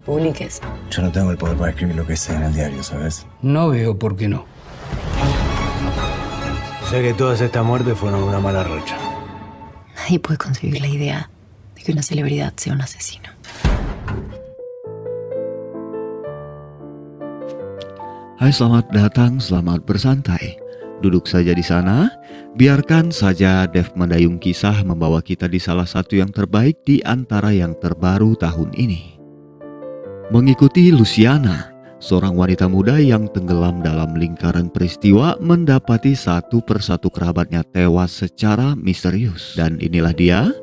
publiques. Yo no tengo el poder para escribir lo que sea en el diario, ¿sabes? No veo por qué no. Sé que todas estas muertes fueron una mala racha. Nadie puede concebir la idea de que una celebridad sea un asesino. Hai, selamat datang, selamat bersantai. Duduk saja di sana, biarkan saja Dev mendayung kisah membawa kita di salah satu yang terbaik di antara yang terbaru tahun ini. Mengikuti Luciana, seorang wanita muda yang tenggelam dalam lingkaran peristiwa, mendapati satu persatu kerabatnya tewas secara misterius. Dan inilah dia,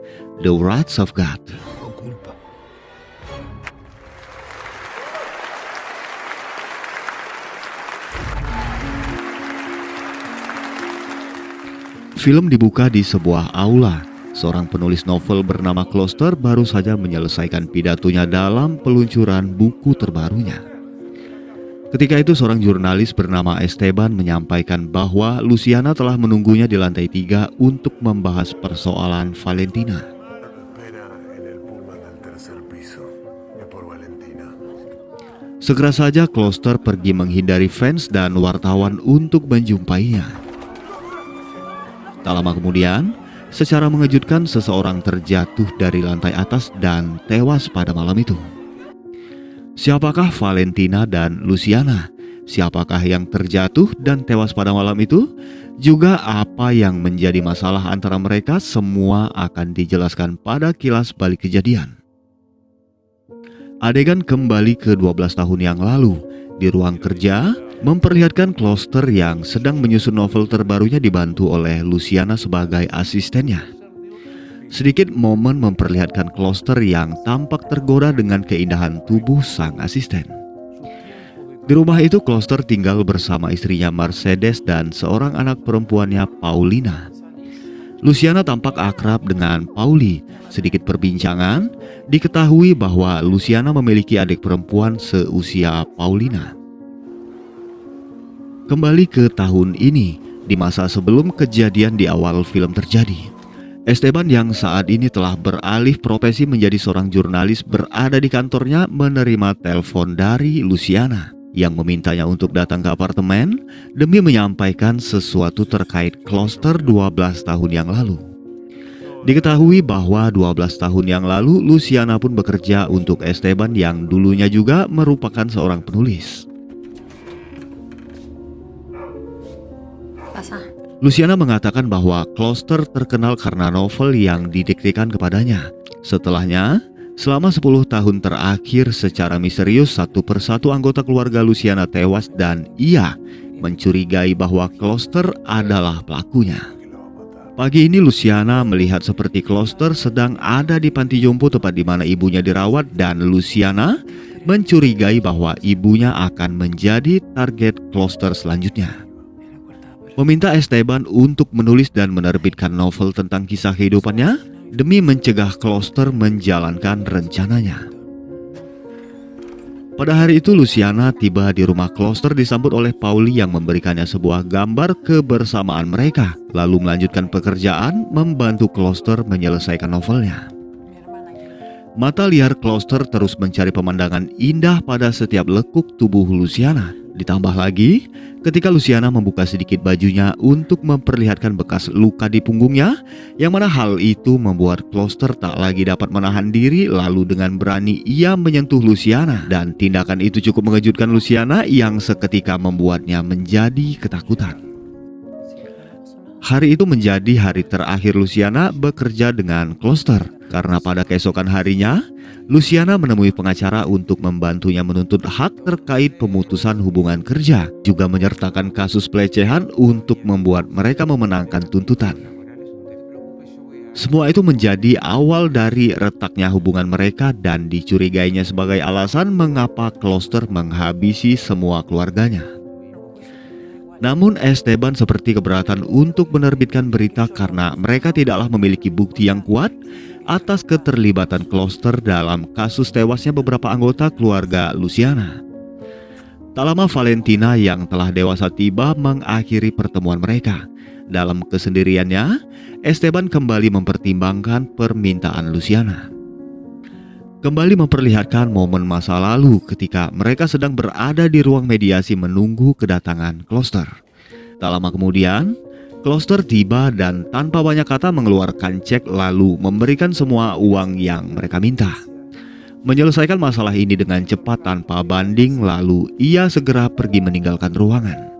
The Wrath of God. Film dibuka di sebuah aula. Seorang penulis novel bernama Kloster baru saja menyelesaikan pidatonya dalam peluncuran buku terbarunya. Ketika itu seorang jurnalis bernama Esteban menyampaikan bahwa Luciana telah menunggunya di lantai 3 untuk membahas persoalan Valentina. Segera saja Kloster pergi menghindari fans dan wartawan untuk menjumpainya. Tak lama kemudian, secara mengejutkan seseorang terjatuh dari lantai atas dan tewas pada malam itu. Siapakah Valentina dan Luciana? Siapakah yang terjatuh dan tewas pada malam itu? Juga apa yang menjadi masalah antara mereka? Semua akan dijelaskan pada kilas balik kejadian. Adegan kembali ke 12 tahun yang lalu di ruang kerja, memperlihatkan Kloster yang sedang menyusun novel terbarunya dibantu oleh Luciana sebagai asistennya. Sedikit momen memperlihatkan Kloster yang tampak tergoda dengan keindahan tubuh sang asisten. Di rumah itu Kloster tinggal bersama istrinya Mercedes dan seorang anak perempuannya Paulina. Luciana tampak akrab dengan Pauli. Sedikit perbincangan, diketahui bahwa Luciana memiliki adik perempuan seusia Paulina. Kembali ke tahun ini, di masa sebelum kejadian di awal film terjadi. Esteban yang saat ini telah beralih profesi menjadi seorang jurnalis berada di kantornya menerima telepon dari Luciana yang memintanya untuk datang ke apartemen demi menyampaikan sesuatu terkait Kloster 12 tahun yang lalu. Diketahui bahwa 12 tahun yang lalu Luciana pun bekerja untuk Esteban yang dulunya juga merupakan seorang penulis. Luciana mengatakan bahwa Kloster terkenal karena novel yang didiktekan kepadanya. Setelahnya, selama 10 tahun terakhir secara misterius satu persatu anggota keluarga Luciana tewas dan ia mencurigai bahwa Kloster adalah pelakunya. Pagi ini Luciana melihat seperti Kloster sedang ada di panti jompo tempat di mana ibunya dirawat dan Luciana mencurigai bahwa ibunya akan menjadi target Kloster selanjutnya. Meminta Esteban untuk menulis dan menerbitkan novel tentang kisah kehidupannya demi mencegah Kloster menjalankan rencananya. Pada hari itu Luciana tiba di rumah Kloster disambut oleh Pauli yang memberikannya sebuah gambar kebersamaan mereka, lalu melanjutkan pekerjaan membantu Kloster menyelesaikan novelnya. Mata liar Kloster terus mencari pemandangan indah pada setiap lekuk tubuh Luciana. Ditambah lagi, ketika Luciana membuka sedikit bajunya untuk memperlihatkan bekas luka di punggungnya, yang mana hal itu membuat Kloster tak lagi dapat menahan diri, lalu dengan berani ia menyentuh Luciana. Dan tindakan itu cukup mengejutkan Luciana yang seketika membuatnya menjadi ketakutan. Hari itu menjadi hari terakhir Luciana bekerja dengan Kloster, karena pada keesokan harinya, Luciana menemui pengacara untuk membantunya menuntut hak terkait pemutusan hubungan kerja, juga menyertakan kasus pelecehan untuk membuat mereka memenangkan tuntutan. Semua itu menjadi awal dari retaknya hubungan mereka dan dicurigainya sebagai alasan mengapa Kloster menghabisi semua keluarganya. Namun Esteban seperti keberatan untuk menerbitkan berita karena mereka tidaklah memiliki bukti yang kuat atas keterlibatan Kloster dalam kasus tewasnya beberapa anggota keluarga Luciana. Tak lama Valentina yang telah dewasa tiba mengakhiri pertemuan mereka. Dalam kesendiriannya, Esteban kembali mempertimbangkan permintaan Luciana. kembali memperlihatkan momen masa lalu ketika mereka sedang berada di ruang mediasi menunggu kedatangan Kloster. Tak lama kemudian, Kloster tiba dan tanpa banyak kata mengeluarkan cek lalu memberikan semua uang yang mereka minta. Menyelesaikan masalah ini dengan cepat tanpa banding, lalu ia segera pergi meninggalkan ruangan.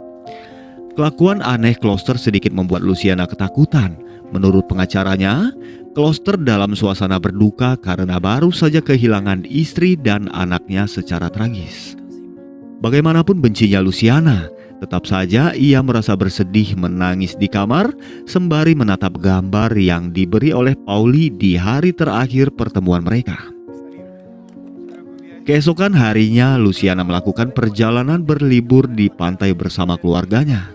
Kelakuan aneh Kloster sedikit membuat Luciana ketakutan. Menurut pengacaranya, Kloster dalam suasana berduka karena baru saja kehilangan istri dan anaknya secara tragis. Bagaimanapun bencinya Luciana, tetap saja ia merasa bersedih menangis di kamar sembari menatap gambar yang diberi oleh Pauli di hari terakhir pertemuan mereka. Keesokan harinya, Luciana melakukan perjalanan berlibur di pantai bersama keluarganya.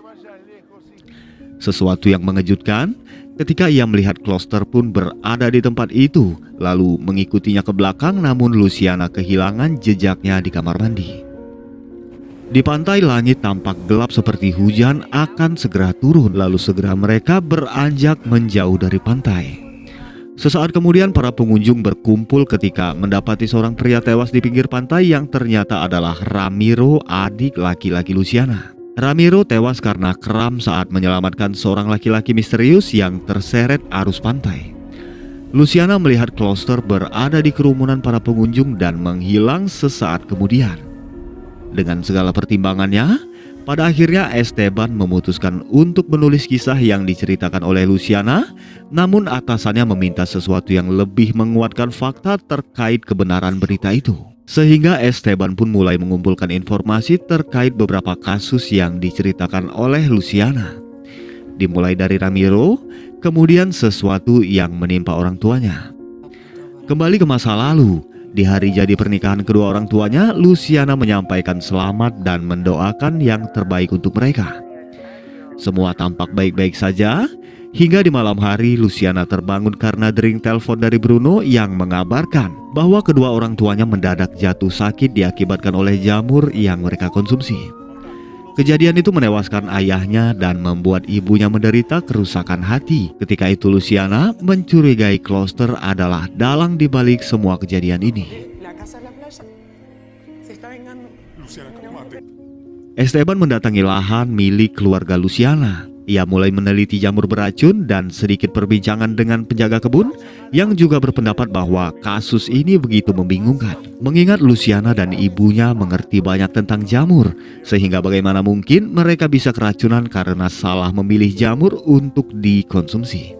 Sesuatu yang mengejutkan ketika ia melihat Kloster pun berada di tempat itu, lalu mengikutinya ke belakang, namun Luciana kehilangan jejaknya di kamar mandi. Di pantai, langit tampak gelap seperti hujan akan segera turun, lalu segera mereka beranjak menjauh dari pantai. Sesaat kemudian para pengunjung berkumpul ketika mendapati seorang pria tewas di pinggir pantai yang ternyata adalah Ramiro, adik laki-laki Luciana. Ramiro tewas karena kram saat menyelamatkan seorang laki-laki misterius yang terseret arus pantai. Luciana melihat Kloster berada di kerumunan para pengunjung dan menghilang sesaat kemudian. Dengan segala pertimbangannya, pada akhirnya Esteban memutuskan untuk menulis kisah yang diceritakan oleh Luciana, namun atasannya meminta sesuatu yang lebih menguatkan fakta terkait kebenaran berita itu. Sehingga Esteban pun mulai mengumpulkan informasi terkait beberapa kasus yang diceritakan oleh Luciana. Dimulai dari Ramiro, kemudian sesuatu yang menimpa orang tuanya. Kembali ke masa lalu, di hari jadi pernikahan kedua orang tuanya, Luciana menyampaikan selamat dan mendoakan yang terbaik untuk mereka. Semua tampak baik-baik saja, hingga di malam hari Luciana terbangun karena dering telepon dari Bruno yang mengabarkan bahwa kedua orang tuanya mendadak jatuh sakit diakibatkan oleh jamur yang mereka konsumsi. Kejadian itu menewaskan ayahnya dan membuat ibunya menderita kerusakan hati. Ketika itu Luciana mencurigai Kloster adalah dalang dibalik semua kejadian ini. Esteban mendatangi lahan milik keluarga Luciana. Ia mulai meneliti jamur beracun dan sedikit perbincangan dengan penjaga kebun yang juga berpendapat bahwa kasus ini begitu membingungkan. Mengingat Luciana dan ibunya mengerti banyak tentang jamur, sehingga bagaimana mungkin mereka bisa keracunan karena salah memilih jamur untuk dikonsumsi.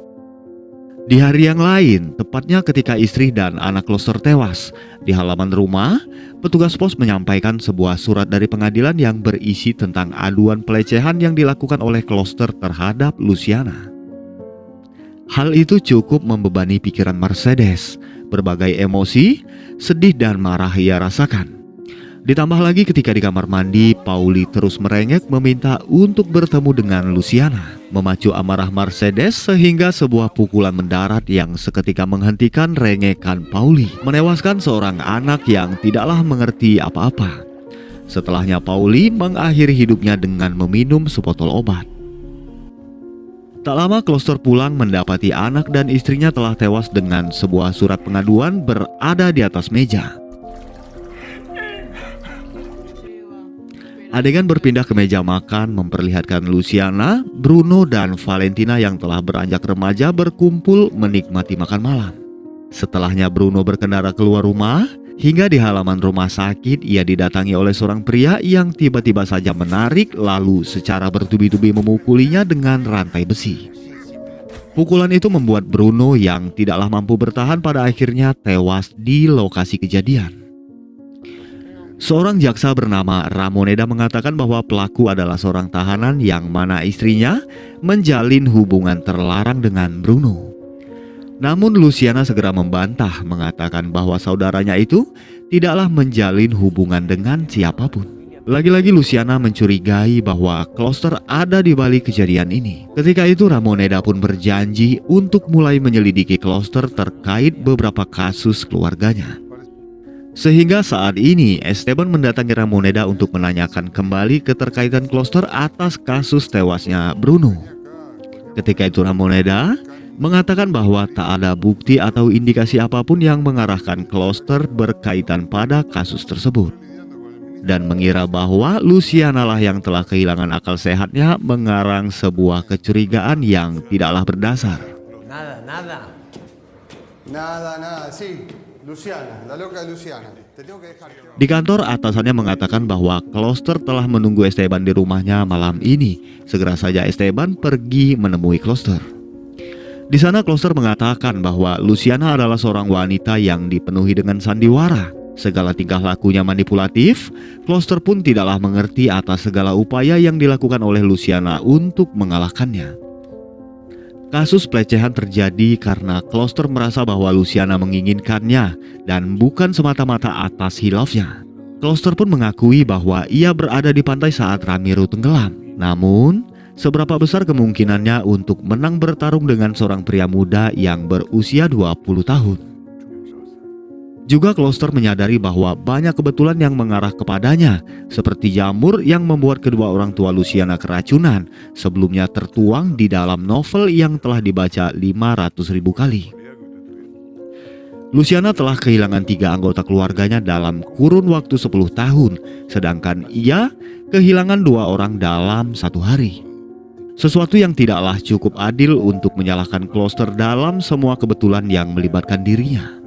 Di hari yang lain, tepatnya ketika istri dan anak Kloster tewas, di halaman rumah, petugas pos menyampaikan sebuah surat dari pengadilan yang berisi tentang aduan pelecehan yang dilakukan oleh Kloster terhadap Luciana. Hal itu cukup membebani pikiran Mercedes. Berbagai emosi, sedih dan marah ia rasakan. Ditambah lagi ketika di kamar mandi, Pauli terus merengek meminta untuk bertemu dengan Luciana, memacu amarah Mercedes sehingga sebuah pukulan mendarat yang seketika menghentikan rengekan Pauli, menewaskan seorang anak yang tidaklah mengerti apa-apa. Setelahnya Pauli mengakhiri hidupnya dengan meminum sebotol obat. Tak lama Kloster pulang mendapati anak dan istrinya telah tewas dengan sebuah surat pengaduan berada di atas meja. Adegan berpindah ke meja makan memperlihatkan Luciana, Bruno, dan Valentina yang telah beranjak remaja berkumpul menikmati makan malam. Setelahnya Bruno berkendara keluar rumah, hingga di halaman rumah sakit ia didatangi oleh seorang pria yang tiba-tiba saja menarik lalu secara bertubi-tubi memukulinya dengan rantai besi. Pukulan itu membuat Bruno yang tidaklah mampu bertahan pada akhirnya tewas di lokasi kejadian. Seorang jaksa bernama Ramoneda mengatakan bahwa pelaku adalah seorang tahanan yang mana istrinya menjalin hubungan terlarang dengan Bruno. Namun Luciana segera membantah, mengatakan bahwa saudaranya itu tidaklah menjalin hubungan dengan siapapun. Lagi-lagi Luciana mencurigai bahwa Kloster ada di balik kejadian ini. Ketika itu Ramoneda pun berjanji untuk mulai menyelidiki Kloster terkait beberapa kasus keluarganya. Sehingga saat ini Esteban mendatangi Ramoneda untuk menanyakan kembali keterkaitan Kloster atas kasus tewasnya Bruno. Ketika itu Ramoneda mengatakan bahwa tak ada bukti atau indikasi apapun yang mengarahkan Kloster berkaitan pada kasus tersebut, dan mengira bahwa Luciana lah yang telah kehilangan akal sehatnya mengarang sebuah kecurigaan yang tidaklah berdasar. Nada, sí, Luciana, la loca Luciana. Te tengo que dejar. Di kantor, atasannya mengatakan bahwa Kloster telah menunggu Esteban di rumahnya malam ini. Segera saja Esteban pergi menemui Kloster. Di sana Kloster mengatakan bahwa Luciana adalah seorang wanita yang dipenuhi dengan sandiwara. Segala tingkah lakunya manipulatif. Kloster pun tidaklah mengerti atas segala upaya yang dilakukan oleh Luciana untuk mengalahkannya. Kasus pelecehan terjadi karena Kloster merasa bahwa Luciana menginginkannya dan bukan semata-mata atas hilafnya. Kloster pun mengakui bahwa ia berada di pantai saat Ramiro tenggelam. Namun, seberapa besar kemungkinannya untuk menang bertarung dengan seorang pria muda yang berusia 20 tahun? Juga Kloster menyadari bahwa banyak kebetulan yang mengarah kepadanya, seperti jamur yang membuat kedua orang tua Luciana keracunan, sebelumnya tertuang di dalam novel yang telah dibaca 500.000 kali. Luciana telah kehilangan 3 anggota keluarganya dalam kurun waktu 10 tahun, sedangkan ia kehilangan 2 orang dalam 1 hari. Sesuatu yang tidaklah cukup adil untuk menyalahkan Kloster dalam semua kebetulan yang melibatkan dirinya.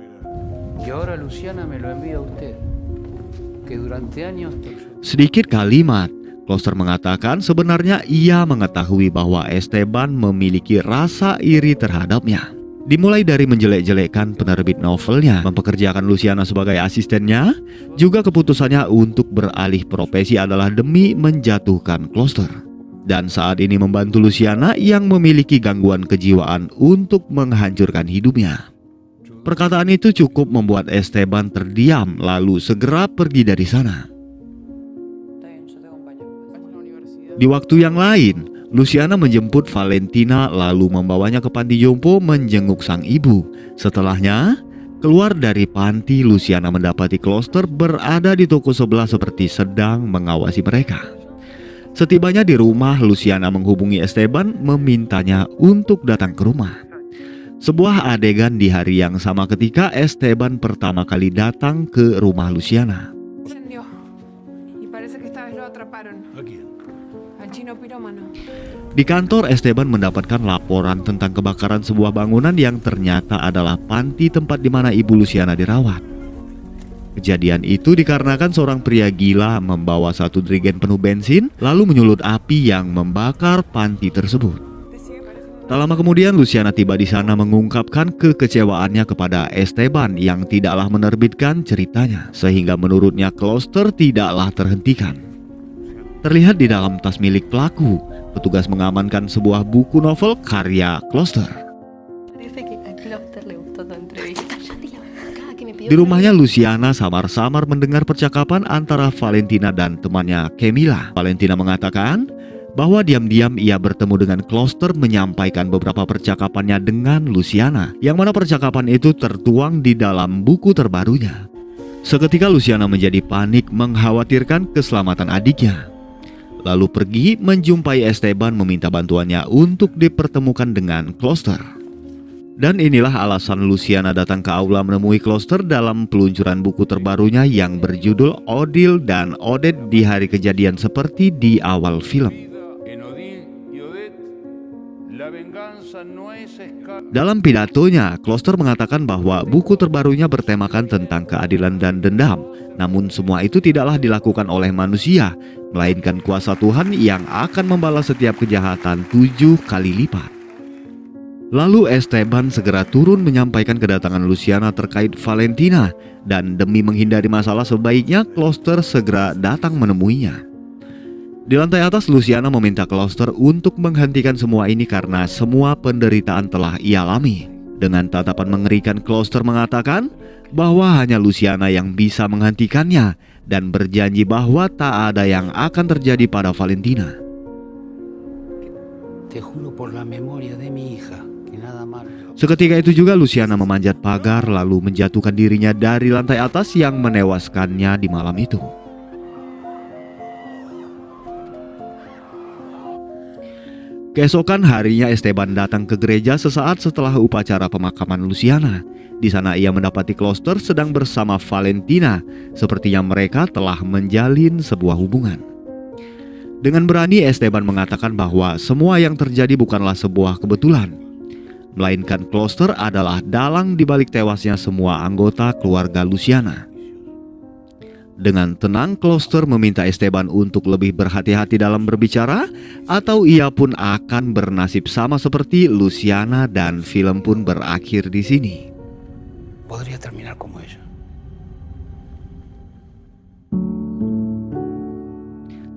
Sedikit kalimat, Kloster mengatakan sebenarnya ia mengetahui bahwa Esteban memiliki rasa iri terhadapnya. Dimulai dari menjelek-jelekkan penerbit novelnya, mempekerjakan Luciana sebagai asistennya, juga keputusannya untuk beralih profesi adalah demi menjatuhkan Kloster. Dan saat ini membantu Luciana yang memiliki gangguan kejiwaan untuk menghancurkan hidupnya. Perkataan itu cukup membuat Esteban terdiam lalu segera pergi dari sana. Di waktu yang lain, Luciana menjemput Valentina lalu membawanya ke panti jompo menjenguk sang ibu. Setelahnya, keluar dari panti, Luciana mendapati Kloster berada di toko sebelah seperti sedang mengawasi mereka. Setibanya di rumah, Luciana menghubungi Esteban memintanya untuk datang ke rumah. Sebuah adegan di hari yang sama ketika Esteban pertama kali datang ke rumah Luciana. Di kantor, Esteban mendapatkan laporan tentang kebakaran sebuah bangunan yang ternyata adalah panti tempat di mana ibu Luciana dirawat. Kejadian itu dikarenakan seorang pria gila membawa satu jerigen penuh bensin lalu menyulut api yang membakar panti tersebut. Tak lama kemudian Luciana tiba di sana mengungkapkan kekecewaannya kepada Esteban yang tidaklah menerbitkan ceritanya, sehingga menurutnya Kloster tidaklah terhentikan. Terlihat di dalam tas milik pelaku, petugas mengamankan sebuah buku novel karya Kloster. Di rumahnya, Luciana samar-samar mendengar percakapan antara Valentina dan temannya Camila. Valentina mengatakan bahwa diam-diam ia bertemu dengan Kloster menyampaikan beberapa percakapannya dengan Luciana, yang mana percakapan itu tertuang di dalam buku terbarunya. Seketika Luciana menjadi panik mengkhawatirkan keselamatan adiknya, lalu pergi menjumpai Esteban meminta bantuannya untuk dipertemukan dengan Kloster. Dan inilah alasan Luciana datang ke aula menemui Kloster dalam peluncuran buku terbarunya yang berjudul Odile dan Odette di hari kejadian seperti di awal film. Dalam pidatonya, Kloster mengatakan bahwa buku terbarunya bertemakan tentang keadilan dan dendam. Namun semua itu tidaklah dilakukan oleh manusia, melainkan kuasa Tuhan yang akan membalas setiap kejahatan 7 kali lipat. Lalu Esteban segera turun menyampaikan kedatangan Luciana terkait Valentina, dan demi menghindari masalah sebaiknya Kloster segera datang menemuinya. Di lantai atas, Luciana meminta Kloster untuk menghentikan semua ini karena semua penderitaan telah ia alami. Dengan tatapan mengerikan, Kloster mengatakan bahwa hanya Luciana yang bisa menghentikannya dan berjanji bahwa tak ada yang akan terjadi pada Valentina. Seketika itu juga Luciana memanjat pagar lalu menjatuhkan dirinya dari lantai atas yang menewaskannya di malam itu. Keesokan harinya Esteban datang ke gereja sesaat setelah upacara pemakaman Luciana. Di sana ia mendapati Kloster sedang bersama Valentina, sepertinya mereka telah menjalin sebuah hubungan. Dengan berani Esteban mengatakan bahwa semua yang terjadi bukanlah sebuah kebetulan, melainkan Kloster adalah dalang dibalik tewasnya semua anggota keluarga Luciana. Dengan tenang, Kloster meminta Esteban untuk lebih berhati-hati dalam berbicara, atau ia pun akan bernasib sama seperti Luciana, dan film pun berakhir di sini. Podría terminar como ella.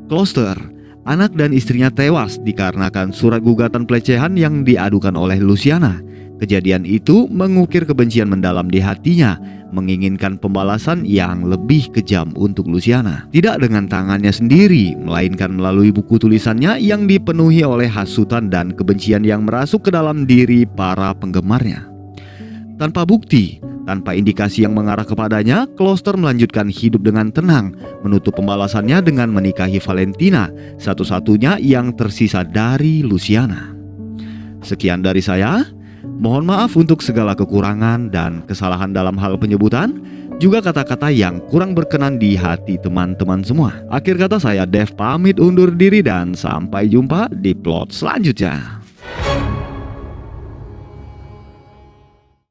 Kloster, anak dan istrinya tewas dikarenakan surat gugatan pelecehan yang diadukan oleh Luciana. Kejadian itu mengukir kebencian mendalam di hatinya, menginginkan pembalasan yang lebih kejam untuk Luciana. Tidak dengan tangannya sendiri, melainkan melalui buku tulisannya yang dipenuhi oleh hasutan dan kebencian yang merasuk ke dalam diri para penggemarnya. Tanpa bukti, tanpa indikasi yang mengarah kepadanya, Kloster melanjutkan hidup dengan tenang, menutup pembalasannya dengan menikahi Valentina, satu-satunya yang tersisa dari Luciana. Sekian dari saya. Mohon maaf untuk segala kekurangan dan kesalahan dalam hal penyebutan, juga kata-kata yang kurang berkenan di hati teman-teman semua. Akhir kata saya Dev pamit undur diri dan sampai jumpa di plot selanjutnya.